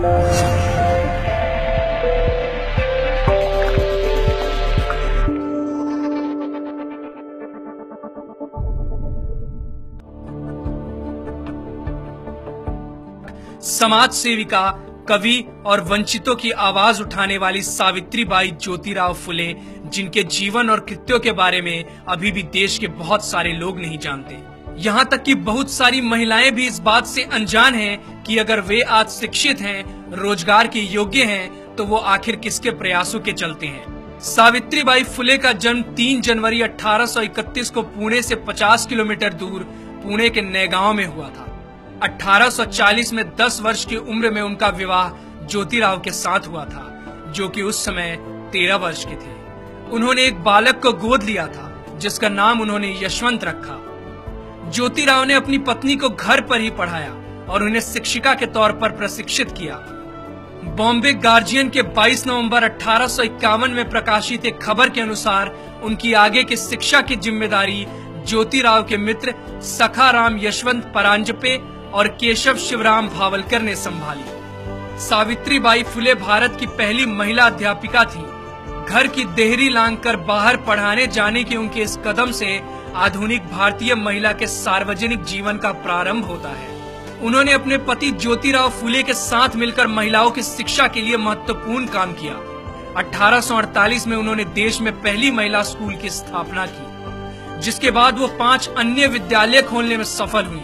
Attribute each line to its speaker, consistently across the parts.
Speaker 1: समाज सेविका, कवि और वंचितों की आवाज उठाने वाली सावित्रीबाई ज्योतिराव फुले, जिनके जीवन और कृत्यों के बारे में अभी भी देश के बहुत सारे लोग नहीं जानते। यहाँ तक कि बहुत सारी महिलाएं भी इस बात से अनजान हैं कि अगर वे आज शिक्षित हैं, रोजगार के योग्य हैं, तो वो आखिर किसके प्रयासों के चलते हैं। सावित्रीबाई फुले का जन्म 3 जनवरी 1831 को पुणे से 50 किलोमीटर दूर पुणे के नैगांव में हुआ था। 1840 में 10 वर्ष की उम्र में उनका विवाह ज्योतिराव के साथ हुआ था, जो कि उस समय 13 वर्ष के थे। उन्होंने एक बालक को गोद लिया था, जिसका नाम उन्होंने यशवंत रखा। ज्योतिराव ने अपनी पत्नी को घर पर ही पढ़ाया और उन्हें शिक्षिका के तौर पर प्रशिक्षित किया। बॉम्बे गार्जियन के 22 नवंबर 1851 में प्रकाशित एक खबर के अनुसार उनकी आगे की शिक्षा की जिम्मेदारी ज्योतिराव के मित्र सखाराम यशवंत परांजपे और केशव शिवराम भावलकर ने संभाली। सावित्रीबाई फुले भारत की पहली महिला अध्यापिका थी। घर की देहरी लांघकर बाहर पढ़ाने जाने के उनके इस कदम से आधुनिक भारतीय महिला के सार्वजनिक जीवन का प्रारंभ होता है। उन्होंने अपने पति ज्योतिराव फुले के साथ मिलकर महिलाओं की शिक्षा के लिए महत्वपूर्ण काम किया। 1848 में उन्होंने देश में पहली महिला स्कूल की स्थापना की, जिसके बाद वो 5 अन्य विद्यालय खोलने में सफल हुई।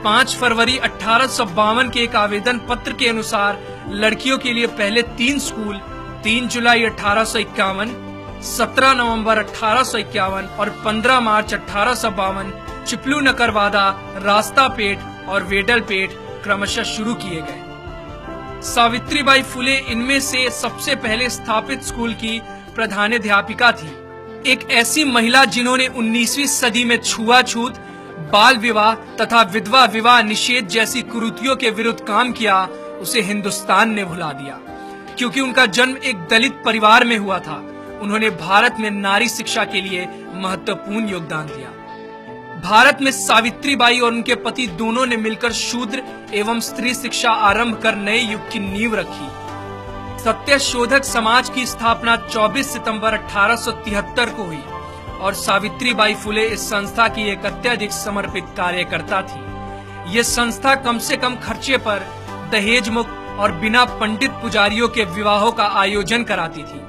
Speaker 1: 5 फरवरी 1852 के एक आवेदन पत्र के अनुसार लड़कियों के लिए पहले 3 स्कूल 3 जुलाई 1851, 17 नवंबर 1851 और 15 मार्च 1852 चिपलू नकरवादा, रास्तापेट और वेडलपेट क्रमशः शुरू किए गए। सावित्रीबाई फुले इनमें से सबसे पहले स्थापित स्कूल की प्रधानाध्यापिका थी। एक ऐसी महिला जिन्होंने 19वीं सदी में छुआछूत, बाल विवाह तथा विधवा विवाह निषेध जैसी कुरीतियों के विरुद्ध काम किया, उसे हिंदुस्तान ने भुला दिया। क्योंकि उनका जन्म एक दलित परिवार में हुआ था, उन्होंने भारत में नारी शिक्षा के लिए महत्वपूर्ण योगदान दिया। भारत में सावित्रीबाई और उनके पति दोनों ने मिलकर शूद्र एवं स्त्री शिक्षा आरंभ कर नए युग की नींव रखी। सत्यशोधक समाज की स्थापना 24 सितंबर 1873 को हुई और सावित्रीबाई फुले इस संस्था की एक अत्यधिक समर्पित कार्यकर्ता थी। ये संस्था कम से कम खर्चे पर दहेज मुक्त और बिना पंडित पुजारियों के विवाहों का आयोजन कराती थी।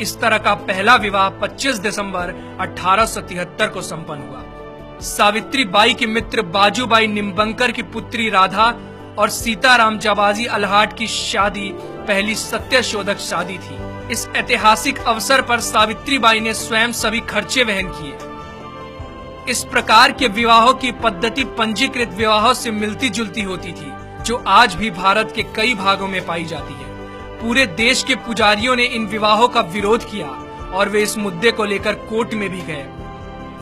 Speaker 1: इस तरह का पहला विवाह 25 दिसंबर 1873 को संपन्न हुआ। सावित्रीबाई के मित्र बाजूबाई निम्बंकर की पुत्री राधा और सीताराम जाबाजी अल्हाट की शादी पहली सत्यशोधक शादी थी। इस ऐतिहासिक अवसर पर सावित्रीबाई ने स्वयं सभी खर्चे वहन किए। इस प्रकार के विवाहों की पद्धति पंजीकृत विवाहों से मिलती जुलती होती थी, जो आज भी भारत के कई भागों में पाई जाती है। पूरे देश के पुजारियों ने इन विवाहों का विरोध किया और वे इस मुद्दे को लेकर कोर्ट में भी गए।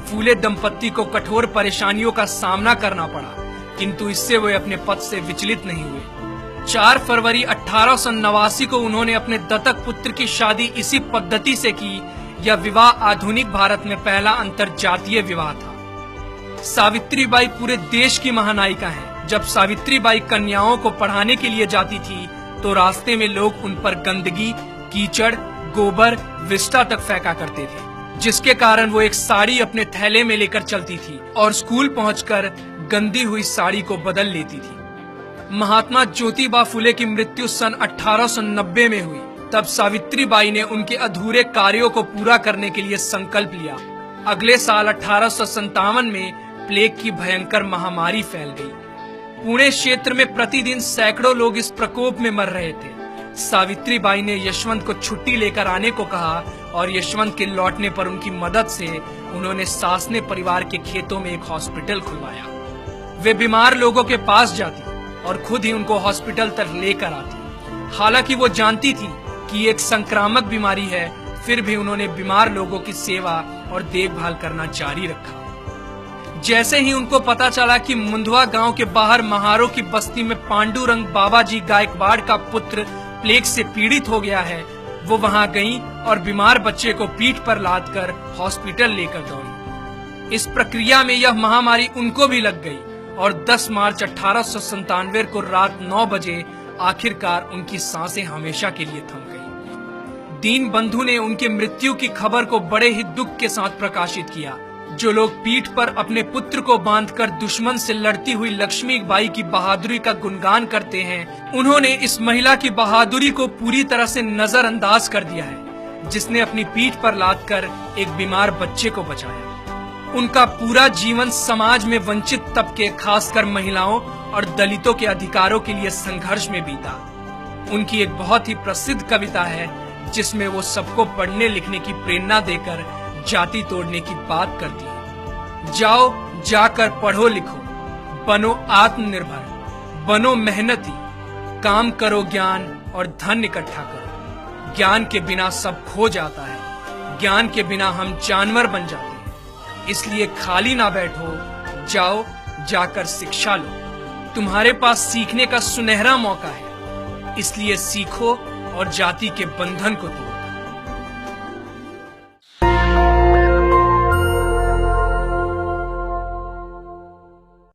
Speaker 1: फूले दंपत्ति को कठोर परेशानियों का सामना करना पड़ा, किंतु इससे वे अपने पद से विचलित नहीं हुए। 4 फरवरी 1889 को उन्होंने अपने दत्तक पुत्र की शादी इसी पद्धति से की। यह विवाह आधुनिक भारत में पहला अंतरजातीय विवाह था। सावित्रीबाई पूरे देश की महानायिका हैं। जब सावित्रीबाई कन्याओं को पढ़ाने के लिए जाती थी, तो रास्ते में लोग उन पर गंदगी, कीचड़, गोबर, विष्ठा तक फेंका करते थे, जिसके कारण वो एक साड़ी अपने थैले में लेकर चलती थी और स्कूल पहुंचकर गंदी हुई साड़ी को बदल लेती थी। महात्मा ज्योतिबा फुले की मृत्यु सन 1890 में हुई। तब सावित्रीबाई ने उनके अधूरे कार्यों को पूरा करने के लिए संकल्प लिया। अगले साल 1857 में प्लेग की भयंकर महामारी फैल गई। पुणे क्षेत्र में प्रतिदिन सैकड़ों लोग इस प्रकोप में मर रहे थे। सावित्रीबाई ने यशवंत को छुट्टी लेकर आने को कहा और यशवंत के लौटने पर उनकी मदद से उन्होंने सासने परिवार के खेतों में एक हॉस्पिटल खुलवाया। वे बीमार लोगों के पास जाती और खुद ही उनको हॉस्पिटल तक लेकर आती। हालांकि वो जानती थी कि एक संक्रामक बीमारी है, फिर भी उन्होंने बीमार लोगों की सेवा और देखभाल करना जारी रखा। जैसे ही उनको पता चला कि मुंधवा गांव के बाहर महारों की बस्ती में पांडुरंग बाबाजी गायकवाड़ का पुत्र प्लेग से पीड़ित हो गया है, वो वहां गईं और बीमार बच्चे को पीठ पर लादकर हॉस्पिटल लेकर दौड़ी। इस प्रक्रिया में यह महामारी उनको भी लग गई और 10 मार्च 1897 को रात 9 बजे आखिरकार उनकी सांसें हमेशा के लिए थम गई। दीन बंधु ने उनके मृत्यु की खबर को बड़े ही दुख के साथ प्रकाशित किया। जो लोग पीठ पर अपने पुत्र को बांधकर दुश्मन से लड़ती हुई लक्ष्मीबाई की बहादुरी का गुणगान करते हैं, उन्होंने इस महिला की बहादुरी को पूरी तरह से नजरअंदाज कर दिया है, जिसने अपनी पीठ पर लादकर एक बीमार बच्चे को बचाया। उनका पूरा जीवन समाज में वंचित तबके, खासकर महिलाओं और दलितों के अधिकारों के लिए संघर्ष में बीता। उनकी एक बहुत ही प्रसिद्ध कविता है जिसमें वो सबको पढ़ने लिखने की प्रेरणा देकर जाति तोड़ने की बात करती है। जाओ जाकर पढ़ो लिखो, बनो आत्मनिर्भर, बनो मेहनती, काम करो ज्ञान और धन इकट्ठा करो। ज्ञान के बिना सब खो जाता है, ज्ञान के बिना हम जानवर बन जाते हैं। इसलिए खाली ना बैठो, जाओ जाकर शिक्षा लो। तुम्हारे पास सीखने का सुनहरा मौका है, इसलिए सीखो और जाति के बंधन को तोड़ो।